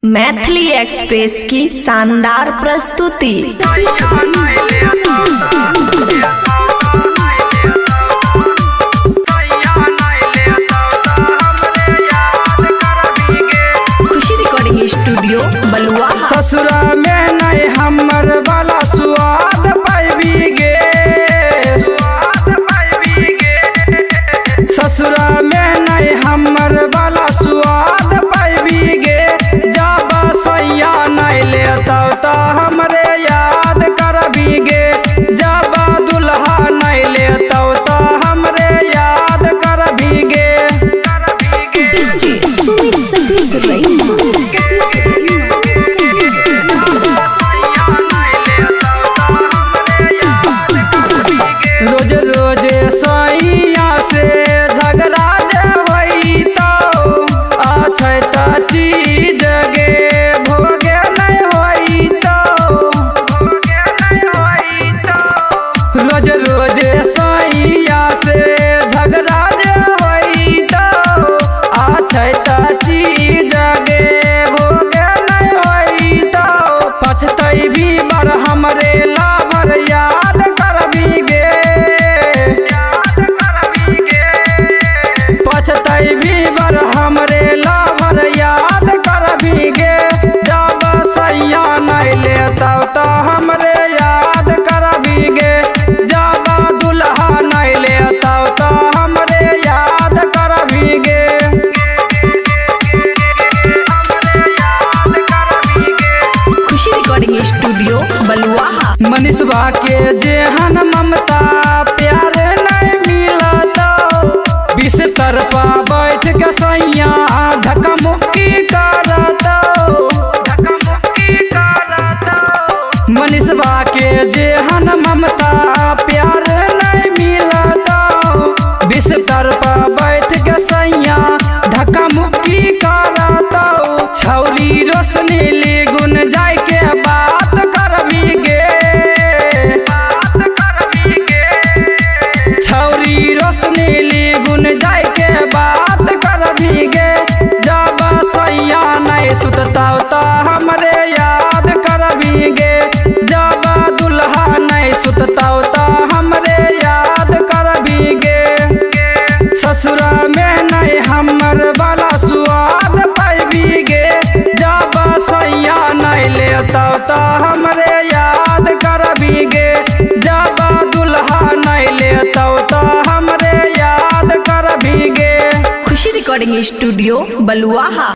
Maithili express की शानदार प्रस्तुति। खुशी रिकॉर्डिंग स्टूडियो बलुआ। ससुरा में नहीं हमर वाला स्वाद पाइबी गे, ससुरा में नहीं हमर वाला स्वाद पाइबी गे। जब सैया नहीं लेता तो हमरे याद करबी गे, जब दुल्हा नहीं लेता तो हमरे याद करबी गे। रोज रोज सैया से झगड़ा जे होई तो अच्छे तो चीज गे भोगे नहीं होई तो, रोज रोज सैया से झगड़ा जे होई तो अच्छे तो चीज गे भोगे नहीं होई तो। पछतई भी बार हमरे लाभर याद करबी गे, पछतई भी बार हमरे लाभर याद करबी गे। जब सैया नहीं लेता तो हमरे याद करबी गे, जब दुल्हा नहीं लेता तो हमरे याद करबी गे। खुशी रिकॉर्डिंग स्टूडियो बलुआ। मनीषवा के जेहन ममता प्यार नहीं मिलता, बिस्तर पर बैठ के सैया धक्का मुक्की करता, मनीषवा के जेहन ममता प्यार नहीं मिलता, बिस्तर पर बैठ के सैया धक्का मुक्की करता। छौरी रोशनी ली गुन जाय के बात करबी गे, छौरी रोशनी ली गुन जाय के बात करबी गे। जब सैया नहीं सुतता तो हमरे याद करबी गे, जब दुल्हा नहीं सुतता तो हमरे याद करबी गे। ससुरा में नहीं हमर वाला स्वाद पाइबी गे, जब सैया नहीं लेता तो हमरे याद करबी गे, जब दुल्हा नहीं लेता तो हमरे याद करबी गे। खुशी रिकॉर्डिंग स्टूडियो बलुआ।